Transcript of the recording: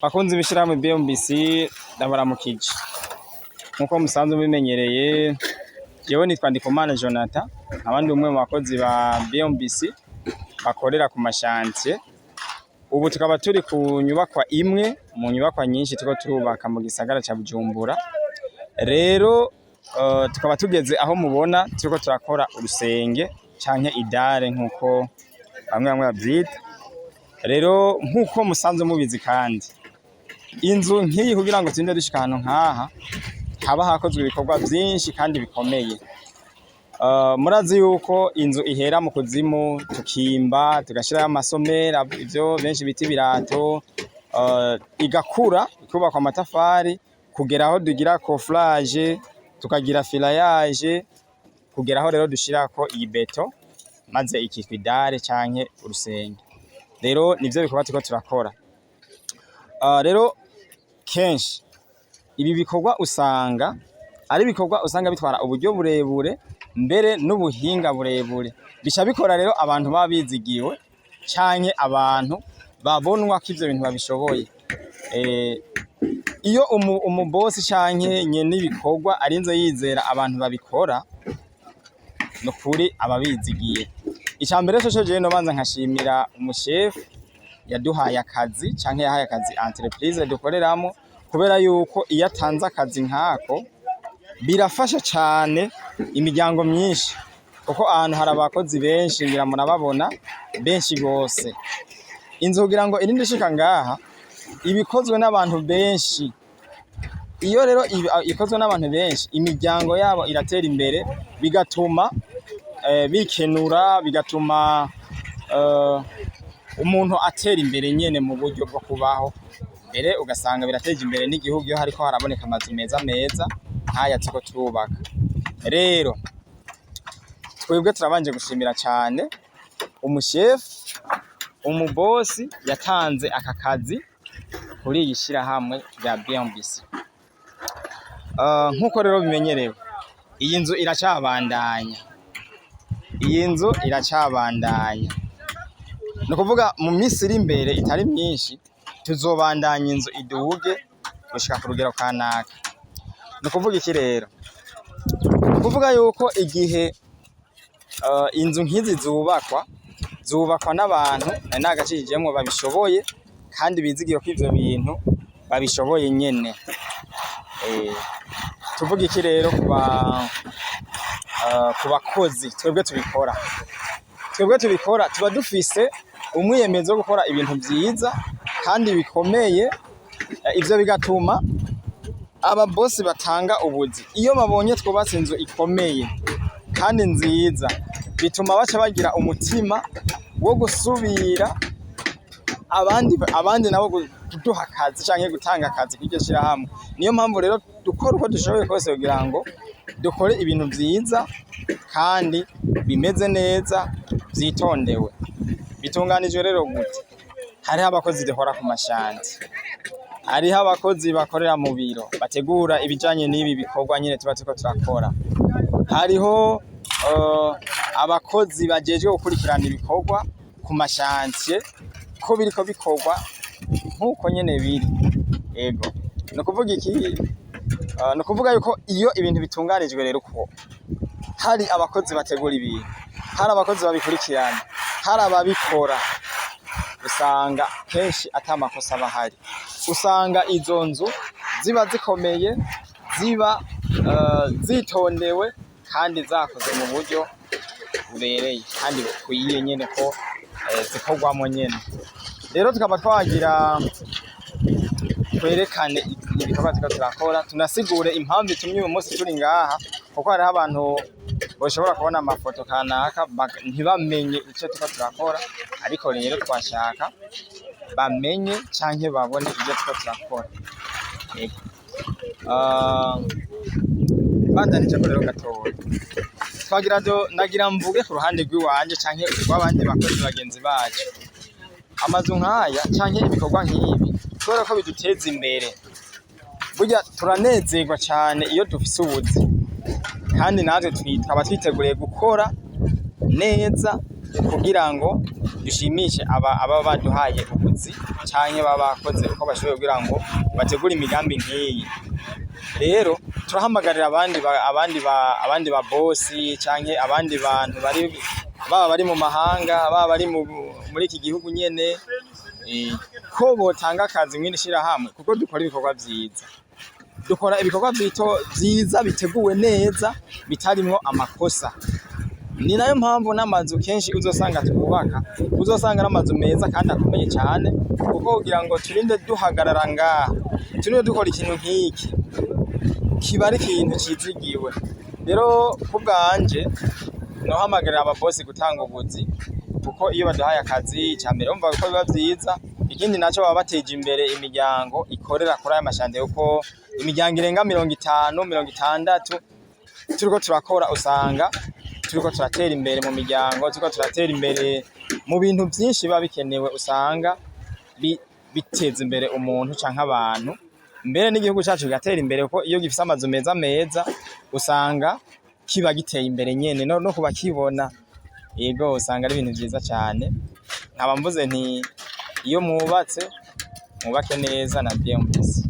Bakunzi b'Ishirahamwe BMBC ndabaramukije. Nkuko musanzwe mubimenyereye, jewe nitwa Jonathan, abandi umwe mu bakozi ba BMBC bakorera ku mashantiye. Ubu tukaba turi ku nyubakwa imwe mu nyubakwa nyinshi turiko turubaka mu gisagara ca Bujumbura. Rero tukaba tugeze aho mubona turiko turakora urusenge canke idare nkuko bamwe bavyita. Rero nkuko musanzwe mubizi kandi inzu nk'iyi kugira ngo tinde dushika ahantu nkaha haba hakozwe ibikorwa vyinshi kandi bikomeye. Murazi yuko inzu ihera mu kuzimu, tukimba tugashiraho amasomera, ivyo benshi bita ibirato, igakura ikubakwa amatafari kugera aho dugira coffrage, tukagira fillayage, kugera aho rero dushirako iyi beto maze ikitwa idare canke urusenge. Rero nivyo bikorwa turiko turakora. Rero kenshi ibi bikorwa usanga ari bikorwa usanga bitwara uburyo burebure mbere n'ubuhinga burebure. Bisha bikora rero abantu babizigiwe canke abantu babonwa ko ivyo bintu babishoboye. Iyo umubosi canke nyene ibikorwa arinze yizera abantu babikora, no kuri ababizigiye. Icambere cyo je no banza nkashimira umushefu yaduhaye akazi canke yahaye akazi entreprise dukoreramo, kubera yuko iyo atanze akazi nkako birafasha cane imiryango myinshi, kuko ahantu hari abakozi benshi ngira murababona benshi gose. Inzu kugira ngo irinde ishika ngaha ibikozwe n'abantu benshi. Iyo rero ikozwe n'abantu benshi, imiryango yabo iratera imbere, bigatuma bikenura, bigatuma umuntu atera imbere nyene mu buryo bwo kubaho. Mbere ugasanga birateje imbere n'igihugu iyo hariko haraboneka amazu meza nk'aya turiko turubaka. Rero twebwe turabanje gushimira cane umushefu, umubosi yatanze aka kazi kuri iyi shirahamwe rya BMBC. Nkuko rero bimenyerewe, iyi nzu iracabandanya. Iyi nzu iracabandanya. No kuvuga mu minsi iri imbere itari myinshi tuzobandanya inzu iduge gushika ku rugero kanaka. No kuvuga iki rero? No kuvuga yuko igihe inzu nkizi zubakwa n'abantu nagacishijemwo babishoboye kandi bizigiye ko ivyo bintu babishoboye nyene. Tuvuga iki rero ku bakozi twebwe tubikora tuba dufise umwiyemezo wo gukora ibintu vyiza kandi bikomeye. Ivyo bigatuma ababosi batanga ubuzi iyo babonye twubatse inzu ikomeye kandi nziza, bituma baca bagira umutima wo gusubira abandi nabo kuduha akazi canke gutanga akazi kw'iryo shirahamwe. Niyo mpamvu rero dukora uko dushoboye kose kugira ngo dukore ibintu vyiza kandi bimeze neza, vyitondewe. Bitunganijwe rero gute? Hariho abakozi dukora ku mashanti, hariho abakozi bakorera mu biro bategura ibijanye n'ibi bikorwa nyene tuba turiko turakora, hariho abakozi bajejwe gukurikirana ibikorwa ku mashantiye ko biriko bikorwa nkuko nyene biri. Ego no kuvuga iki? No kuvuga yuko iyo ibintu bitunganijwe rero ko hari abakozi bategura ibintu, hari abakozi babikurikirana, hari ababikora, usanga kenshi atamakosa bahari. Usanga izo nzu ziba zikomeye, ziba zitondewe kandi zakoze mu buryo bubereye kandi bukwiye nyene ko zikorwamo nyene. Rero tukaba twagira twerekane ibikorwa turiko turakora, tunasigure impamvu itumye uyu munsi turi ngaha, kuko hariho abantu bashobora kubona amafoto kanaka ntibamenye ico turiko turakora, ariko rero twashaka bamenye canke babone ivyo turiko turakora. Bandanije ko rero gatoya twagira nagira mvuge ku ruhande rw'iwanje canke rw'abandi bakozi bagenzi bacu. Amazu nk'aya canke ibikorwa nk'ibi kubera ko biduteza imbere, burya turanezerwa cane iyo dufise ubuzi, kandi natwe twaba twiteguriye gukora neza kugira ngo dushimishe aba baduhaye ubuzi canke baba bakoze uko bashoboye kugira ngo bategure imigambi nk'iyi. Rero turahamagarira abandi ba bosi canke abandi bantu bari mu mahanga, baba bari muri iki gihugu nyene, ko botanga akazi mw'iri shirahamwe kuko dukora ibikorwa vyiza. Dukora ibikorwa vyiza biteguwe neza bitarimwo amakosa. Ni nayo mpamvu n'amazu kenshi uzosanga twubaka, uzosanga ari amazu meza kandi akomeye cyane, kuko kugira ngo turinde duhagarara ngaha, turinde dukora ikintu nk'iki, kiba ari ikintu cizigiwe. Rero ku bwanje nohamagarira ababosi gutanga ubuzi, kuko iyo baduhaye akazi icambere bumva ko biba vyiza. Ikindi naco baba bateje imbere imiryango ikorera kuri aya mashantiye, kuko imiryango irenga 50, 60 turiko turakora, usanga turiko turatera imbere mu miryango, turiko turatera imbere mu bintu vyinshi biba bikenewe, usanga biteza imbere umuntu canke abantu, mbere n'igihugu cacu kigatera imbere, kuko iyo gifise amazu meza usanga kiba giteye imbere nyene no kuba kibona. Yego, usanga ari ibintu vyiza cane. Nkaba mvuze nti iyo mwubake neza na BMBC.